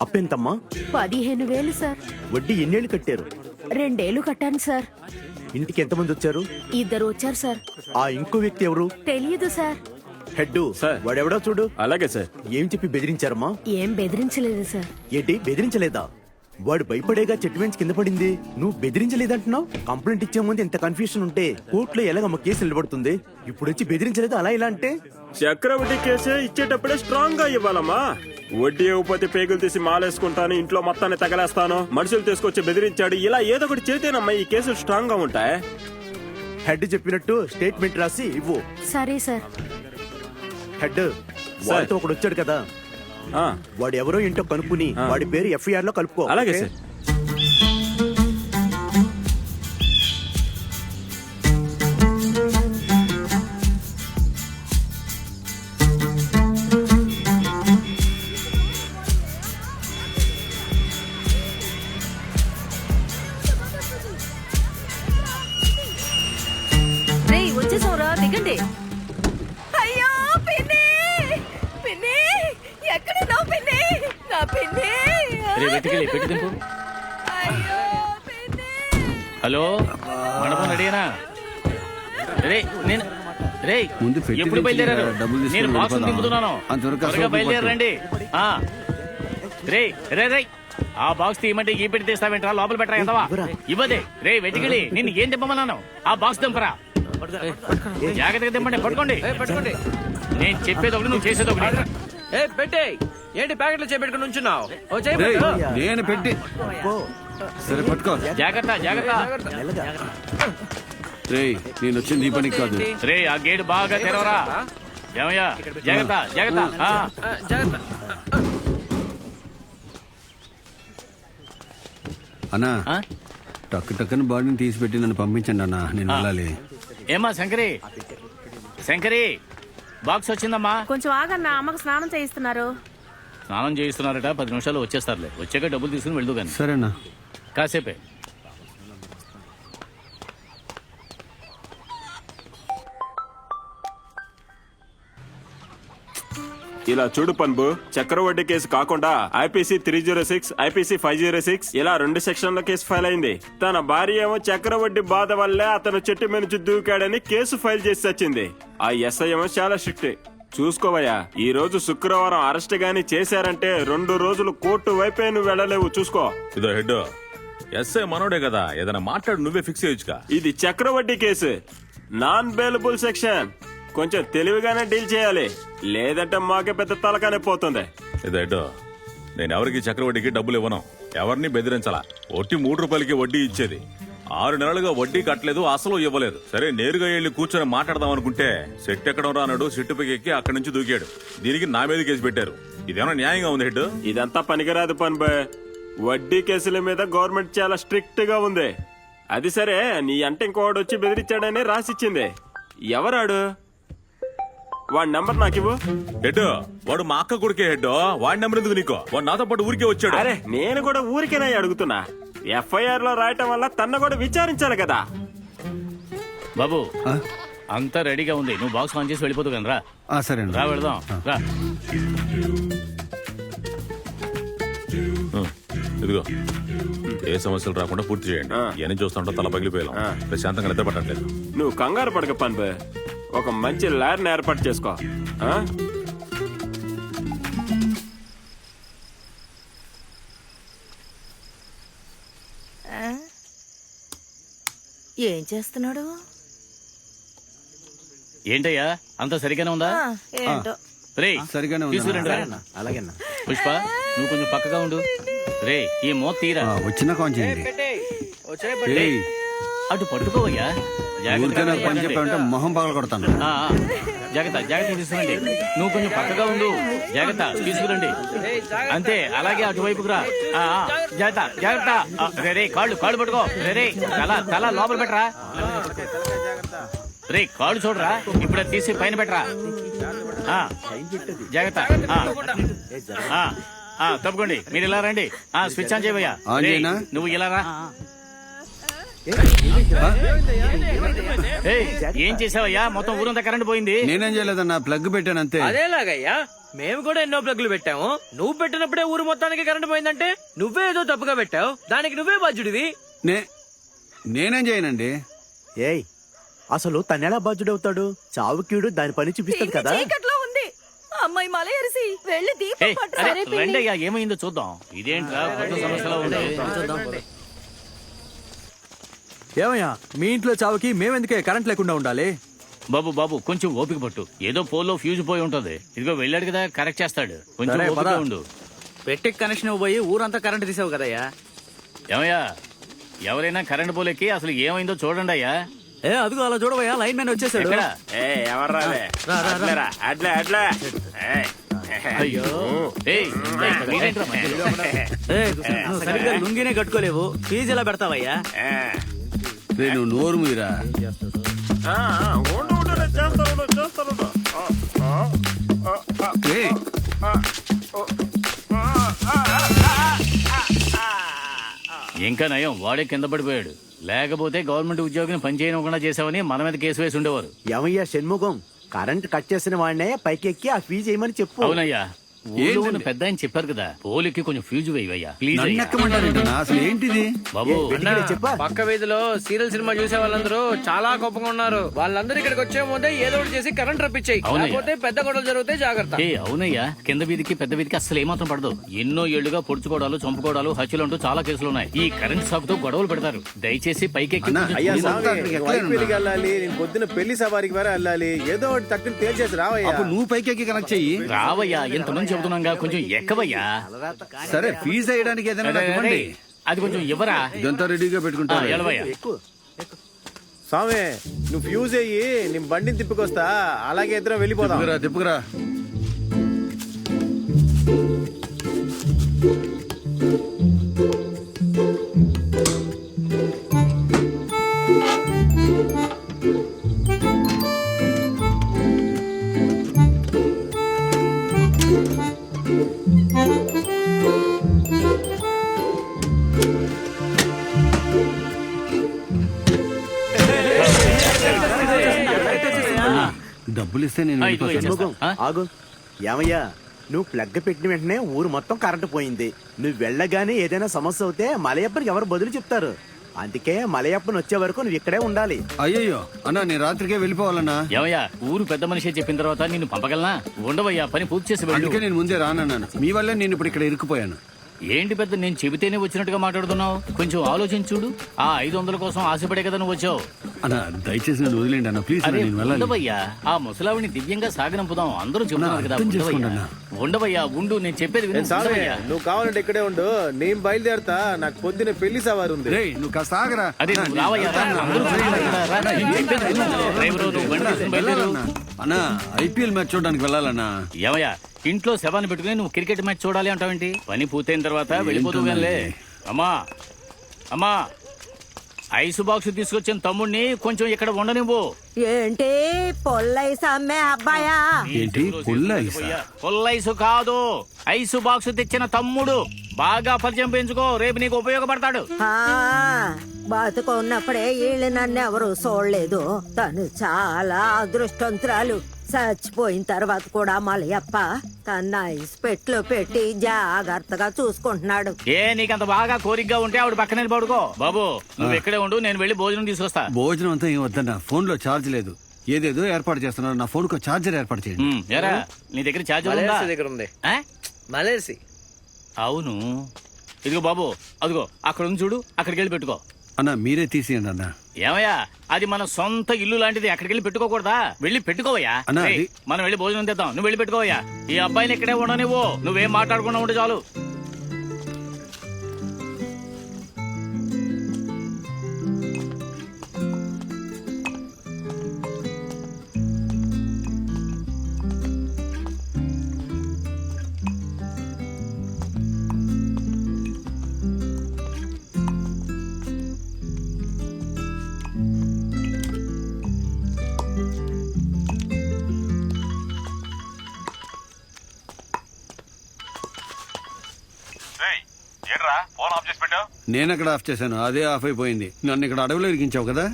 అప్పెంతమ్మా? 15,000 sir. వడ్డీ ఎన్నేళ్ళు కట్టారు? 2 ఏళ్లు కట్టాను సార్. ఇంటికి ఎంతమంది వచ్చారు? 2 వచ్చారు సార్. ఆ ఇంకో వ్యక్తి ఎవరు? తెలియదు సార్. Head sir. వాడెవడో చూడు. అలాగే సార్. ఏం చెప్పి బెదిరించారమ్మా? ఏం బెదిరించలేదు సార్. ఏంటి బెదిరించలేదా? వాడు భయపడేగా చెట్టు వెంచి కింద పడింది. నువ్వు బెదిరించలేదంటున్నావు. కంప్లైంట్ ఇచ్చే ముందు ఎంత కన్ఫ్యూషన్ ఉంటే కోర్టులో ఎలాగమ్మ కేసు నిలబడుతుంది. ఇప్పుడు వచ్చి బెదిరించలేదు అలా ఇలా అంటే? చక్రవడ్డీ కేసే ఇచ్చేటప్పుడే స్ట్రాంగ్ గా ఇవ్వాలమ్మా. వడ్డీ ఇవ్వకపోతే పేగులు తీసి మాలేసుకుంటాను, ఇంట్లో మొత్తాన్ని తగలేస్తాను, మనుషులు తీసుకొచ్చి బెదిరించాడు, ఇలా ఏదో ఒకటి చేతేనమ్మా ఈ కేసులు స్ట్రాంగ్ గా ఉంటాయి. హెడ్ చెప్పినట్టు స్టేట్మెంట్ రాసి ఇవ్వు. సరే సార్. హెడ్ వాడితో ఒకడు వచ్చాడు కదా, ఆ, వాడు ఎవరో ఏంటో కనుక్కుని వాడి పేరు ఎఫ్ఐఆర్ లో కలుపుకో. అలాగే ఓకే? సార్. రేయ్ వచ్చేసావురా, దిగండి. అయ్యో పిన్ని, పిన్ని ఎక్కడున్నావు పిన్ని? నా పిన్ని. అయ్యో పిన్ని. హలో, మండపం రెడీనా? రే నేను రే ముందు పెట్టి ఎప్పుడు బయలుదేరారు? డబ్బులు తీసుకొని నేను బాక్స్ వెళ్ళిపోదాం. దింపుతున్నాను. అంతవరకు త్వరగా అసలు బయలుదేరండి. రే రే రే ఆ బాక్స్ తీయమంటే ఈ పెట్టి తీస్తావేంట్రా? లోపల పెట్టరా ఎంతవా? ఇవ్వదే. రే వెతికిలి నిన్ను ఏం దింపమన్నాను? ఆ బాక్స్ దింపరా. జాగ్రత్తగా దింపండి. పట్టుకోండి. నేను చెప్పేది ఒకటి, నువ్వు చేసేది ఒకటి. పెట్టే ఏంటి ప్యాకెట్లు చేపెట్టుకుని ఉంచున్నావు? రేయ్, నేను పెట్టి సరే పట్టుకో. జాగ్రత్త జాగ్రత్త. మెల్లగా. రేయ్, నేను వచ్చింది ఈ పనికి కాదు. రే ఆ గేట్ బాగా తెరవరా. ఏమయ్యా, జాగ్రత్త జాగ్రత్త. జాగ్రత్త. అన్నా, ఆ? టక్కు టక్కున బాడీని తీసి పెట్టి నన్ను పంపించండి అన్నా, నేను వెళ్ళాలి. ఏమ్మా శంకరి, శంకరి బాక్స్ వచ్చిందమ్మా. కొంచెం ఆగన్నా, అమ్మకు స్నానం చేయిస్తున్నారు. స్నానం చేయిస్తున్నారట, 10 నిమిషాలు వచ్చేస్తారులే. వచ్చాక డబ్బులు తీసుకుని వెళ్దు కానీ. సరేనా? కాసేపే. ఇలా చూడు పన్బు, చక్రవడ్డీ కేసు కాకుండా ఐపీసీ 306, ఐపీసీ 506 ఇలా 2 సెక్షన్ల కేసు ఫైల్ అయింది. తన భార్య ఏమో చక్రవడ్డీ బాధ వల్లే అతను చెట్టు మీద నుంచి దూకాడని కేసు ఫైల్ చేసి వచ్చింది. ఆ ఎస్ఐ ఏమో చాలా స్ట్రిక్ట్. చూసుకోవయ్యా, ఈ రోజు శుక్రవారం అరెస్ట్ గాని చేశారంటే 2 రోజులు కోర్టు వైపే నువ్వు వెళ్ళలేవు. చూసుకో. ఇదో హెడ్, ఎస్ఐ మనోడే కదా, ఏదైనా మాట్లాడు, నువ్వే ఫిక్స్ చేయొచ్చుగా. ఇది చక్రవడ్డీ కేసు, నాన్ బెయిలబుల్ సెక్షన్. కొంచెం తెలివిగానే డీల్ చేయాలి, లేదంటే మాకే పెద్ద తలకానే పోతుంది. ఇదో హెడ్, నేను ఎవరికి చక్రవడ్డీకి డబ్బులు ఇవ్వను, ఎవరిని బెదిరించాలా. ఒట్టి 3 రూపాయలకి వడ్డీ ఇచ్చేది. 6 నెలలుగా వడ్డీ కట్టలేదు, అసలు ఇవ్వలేదు. సరే నేరుగా వెళ్ళి కూర్చొని మాట్లాడదాం అనుకుంటే సెట్ ఎక్కడం రానాడు, సెట్టు పైకి ఎక్కి అక్కడి నుంచి దూకాడు. దీనికి నా మీద కేసు పెట్టారు. ఇదేమన్నా న్యాయంగా ఉంది హెడ్? ఇదంతా పనికిరాదు పని. వడ్డీ కేసుల మీద గవర్నమెంట్ చాలా స్ట్రిక్ట్ గా ఉంది. అది సరే, నీ అంటే ఇంకోడు వచ్చి బెదిరించాడని రాసిచ్చింది. ఎవరాడు? వాడి నంబర్ నాకివ్వు. హెడ్, వాడు మా అక్క కొడుకే హెడ్. వాడి నెంబర్ ఎందుకు నీకు? వాడు నాతో పాటు ఊరికే వచ్చాడు. అరే నేను కూడా ఊరికేనా అడుగుతున్నా. ఎఫ్ఐఆర్ లో రాయటం వల్ల తన కూడా విచారించాలి కదా. బాబు ఆ? అంతా రెడీగా ఉంది, నువ్వు బాక్స్ ఆన్ చేసి వెళ్ళిపోతు కానీ రా. సరేనా? రా వెళదాం రా. ఇదిగో, ఏ సమస్యలు రాకుండా పూర్తి చేయండి. ఇవన్నీ చూస్తుంటా తల పగిలిపోయాం, ప్రశాంతంగా నిద్ర పట్టట్లేదు. నువ్వు కంగారు పడక పని, ఒక మంచి లాయర్ని ఏర్పాటు చేసుకో. ఆ? ఏం చేస్తున్నాడు? ఏంటయ్యా, అంతా సరిగానే ఉందా? ఏంటో. రే సరిగానే ఉంది. తీసుకురండి రా. అలాగేనా? పుష్ప, నువ్వు కొంచెం పక్కగా ఉండు. రే ఈ మోత తీరా. వచ్చినా కొంచెం రేయ్, అటు పట్టుకోవయ్యా. ఊరికే నాకు పని జాగ్రత్త చెప్పావంటే మొహం పగల కొడతాను. జాగ్రత్త జాగ్రత్త తీసుకురండి. నువ్వు కొంచెం పక్కగా ఉండు. జాగ్రత్త తీసుకురండి. అంతే, అలాగే అటువైపుకు రా. జాగ్రత్త జాగ్రత్త. రే రే కాళ్ళు కాళ్ళు పట్టుకో. రే రే తల లోపల పెట్టరా. రే కాళ్ళు చూడరా, ఇప్పుడు అది తీసి పైన పెట్టరా. జాగ్రత్త. తప్పుకోండి, మీరు ఇలా రండి. Switch on చేయవయ్యా. ఆన్ చేయనా? నువ్వు ఇలా రా. ఏం చేసావయ్యా? మొత్తం ఊరంతా కరెంట్ పోయింది. నేనేం చేయలేదన్నా, ప్లగ్ పెట్టాను అంతే. అదేలాగయ్యా మేము కూడా ఎన్నో ప్లగ్లు పెట్టాము. నువ్వు పెట్టినప్పుడే ఊరు మొత్తానికి కరెంట్ పోయిందంటే నువ్వే ఏదో తప్పుగా పెట్టావు. దానికి నువ్వే బాధ్యుడివి. నేనేం చేయనండి. ఏయ్ అసలు తనెలా బాధ్యుడవుతాడు? చావుకీడు దాని పని చూపిస్తుంది కదా. చీకట్లో ఉంది అమ్మాయి మలయరిసి వెళ్ళి దీపం ఏయ్, పట్టు. అరే, రండి అయ్యా, ఏమైందో చూద్దాం. ఇదేంట్రా కొత్త సమస్యలో ఉంది. ఏమయ్యా మీ ఇంట్లో చావుకి మేమెందుకే కరెంట్ లేకుండా ఉండాలి? బాబు కొంచెం ఓపిక పట్టు. ఏదో పోల్లో ఫ్యూజ్ పోయి ఉంటది. ఇదిగో వెళ్ళాడు కదా, కరెక్ట్ చేస్తాడు. కొంచెం సరే, ఓపిక పద. ఉండు. పెట్టి కనెక్షన్ పోయి ఊరంతా కరెంట్ తీసావు కదయ్యా. ఏమయ్యా, ఎవరైనా కరెంట్ పోలెక్కి అసలు ఏమైందో చూడండి అయ్యా. అదిగో అలా చూడవయ్యా, లైన్ మ్యాన్ వచ్చేసాడు. ఎక్కడ? ఎవర్రా అట్లే అయ్యో ఏయ్, మీరేంట్రా మధ్యలో? సరిగ్గా లుంగినే కట్టుకోలేవు, ఫీజు ఎలా పెడతావయ్యా? నేను నోరు మీరా. ఏయ్, ఇంకా నయం, వాడే కింద పడిపోయాడు. లేకపోతే గవర్నమెంట్ ఉద్యోగిని పని చేయకుండా చేసావని మన మీద కేసు వేసి ఉండేవారు. ఏమయ్యా షణ్ముఖం, కరెంట్ కట్ చేసిన వాడినే పైకెక్కి ఆ ఫీజు వేయమని చెప్పు. అవునయ్యా, ఊళ్ళో ఉన్న పెద్ద ఆయన చెప్పారు కదా, పోలికి కొంచెం ఫ్యూజ్ వేయవయ్యా ప్లీజ్. నన్ను ఎక్కమంటారేంటన్నా? అసలు ఏంటిది? బాబు వెతికిలే చెప్పా. పక్క వీధిలో సీరియల్ సినిమా చూసే వాళ్ళందరూ చాలా కోపంగా ఉన్నారు. వాళ్ళందరూ ఇక్కడికి వచ్చే ముందే ఏదో ఒకటి చేసి కరెంట్ రప్పించాయి. అవునయ్య. లేకపోతే పెద్ద గొడవలు జరిగితే జాగ్రత్త. ఏ అవునయ్యా, కింద వీధికి పెద్ద వీధికి అసలు ఏమాత్రం పడదు. ఎన్నో ఏళ్లుగా పొడుచుకోవడాలు, చంపుకోవడాలు, హత్యలు అంటూ చాలా కేసులు ఉన్నాయి. ఈ కరెంట్ షాక్ తో గొడవలు పెడతారు. దయచేసి పైకెక్కి అన్నా, కొంచెం అయ్యా, చూడు. సామి, అక్కడికి ఎక్కలేనన్నా. వెళ్ళాలి, నేను పొద్దున పెళ్లి సవారికి వరే వెళ్ళాలి. ఏదో ఒకటి తక్కువ తేల్చేసి రావయ్యా. అప్పుడు నువ్వు పైకి కనెక్ట్ చెయ్యి. రావయ్యా, ఇంతమంది చెబుతున్నాగా, కొంచెం ఎక్కవయ్యా. సరే, ఫీజు వేయడానికి ఏదైనా అరే, నాకు ఇవ్వండి. అరే, అది కొంచెం ఇవ్వరా. ఇదంతా రెడీగా పెట్టుకుంటా. ఎలవయ్యా. స్వామి నువ్వు ఫ్యూజ్ అయ్యి నేను బండిని తిప్పుకొస్తా. అలాగే ఇద్దరం వెళ్ళిపోదాం. తిప్పుకురా. డబ్బులు ఇస్తే నేను ఇదిగో వెళ్ళిపోతాను. ఇచ్చేస్తా. షణ్ముఖం ఆగు. ఏమయ్యా, నువ్వు ప్లగ్ పెట్టిన వెంటనే ఊరు మొత్తం కరెంటు పోయింది. నువ్వు వెళ్ళగానే ఏదైనా సమస్య అవుతే మలయప్పనికి ఎవరు బదులు చెప్తారు? అందుకే మలయప్పని వచ్చే వరకు నువ్వు ఇక్కడే ఉండాలి. అయ్యయ్యో అన్నా, నేను రాత్రికే వెళ్ళిపోవాలన్నా. ఏమయ్యా, ఊరు పెద్ద మనిషి చెప్పిన తర్వాత నిన్ను పంపగలనా? ఉండవయ్యా, పని పూర్తి చేసి వెళ్ళు. అందుకే నేను ముందే రానన్నాను. మీ వల్లే నేను ఇప్పుడు ఇక్కడ ఇరుక్కుపోయాను. ఏంటి పెద్ద, నేను చెబితేనే వచ్చినట్టుగా మాట్లాడుతున్నావు? కొంచెం ఆలోచించుడు. ఆ 500 కోసం ఆశపడే కదా నువ్వు వచ్చావు. అన్నా, దయచేసి నన్ను వదిలేండి అన్న, ప్లీజ్. అరే నేను వెళ్ళాలి. ఉండవయ్యా, ఆ ముసలావిని దివ్యంగా సాగనంపుదాం. అందరూ చెబుతున్నారు కదా. అర్థం ఉండవయ్యా, చేసుకోండి ఉండవయ్యా, ఉండు, నేను చెప్పేది విను. స్వామి ఉండవయ్యా. నువ్వు కావాలంటే ఇక్కడే ఉండు, నేను బయలుదేరతా. నాకు పొద్దున పెళ్లి సవారు ఉంది. రేయ్, నువ్వు కాస్త ఆగరా. అదే నువ్వు రావయ్యా, రా. అందరూ చూస్తున్నారు కదా, రా. నేను చెప్పేది విను. డ్రైవరు, నువ్వు బండి తీసుకుని బయలుదేరు. వెళ్ళాలన్నా. అన్నా, ఐపీఎల్ మ్యాచ్ చూడడానికి వెళ్ళాలన్నా. ఏమయ్యా, ఇంట్లో శవాన్ని పెట్టుకుని నువ్వు క్రికెట్ మ్యాచ్ చూడాలి అంటావేంటి? పని పూర్తయిన తర్వాత వెళ్ళిపోతూ గానిలే. అమ్మా అమ్మా, ఐస్ బాక్స్ తీసుకొచ్చిన తమ్ముడిని కొంచెం ఇక్కడ ఉండనివ్వు. ఏంటి పొల్లైస్ అమ్మే అబ్బాయా? ఏంటి, పుల్ల ఐసా? పుల్లైసు కాదు, ఐసు బాక్స్ తెచ్చిన తమ్ముడు. బాగా పరిచయం పెంచుకో, రేపు నీకు ఉపయోగపడతాడు. ఆ, బతుకున్నప్పుడే వీళ్ళు నన్ను ఎవరు చూడలేదు. తను చాలా అదృష్టవంతురాలు. చచ్చిపోయిన తర్వాత కూడా మలయప్ప తన ఐస్ పెట్లో పెట్టి జాగ్రత్తగా చూసుకుంటున్నాడు. ఏ నీకంత బాగా కోరికగా ఉంటే ఆవిడ పక్కనే పడుకో. బాబు నువ్వు ఇక్కడే ఉండు, నేను వెళ్ళి భోజనం తీసుకొస్తా. భోజనం అంతా ఏం వద్దన్నా, ఫోన్ లో ఛార్జ్ లేదు. ఏదేదో ఏర్పాటు చేస్తున్నారు. నా ఫోన్ కు ఛార్జర్ ఏర్పాటు చేయండి. ఎరా, నీ దగ్గర ఛార్జర్ ఉందా? మలేసి దగ్గర ఉంది. ఆ? మలేసి. అవును, ఇదిగో బాబు, అదిగో అక్కడ ఉంది చూడు, అక్కడికి వెళ్ళి పెట్టుకో. అన్నా, మీరే తీసేయండి అన్నా. ఏమయ్యా, అది మన సొంత ఇల్లు లాంటిది, అక్కడికి వెళ్ళి పెట్టుకోకూడదా? వెళ్ళి పెట్టుకోవయ్యా. అన్నా, రేయ్, అది- మనం వెళ్ళి భోజనం తెద్దాం, నువ్వు వెళ్ళి పెట్టుకోవయ్యా. ఈ అబ్బాయిని ఇక్కడే ఉండనివ్వు, నువ్వేం మాట్లాడకుండా ఉంటే చాలు. నేను అక్కడ ఆఫ్ చేశాను, అదే ఆఫ్ అయిపోయింది. నన్ను ఇక్కడ అడవిలో ఇరికించావు కదా.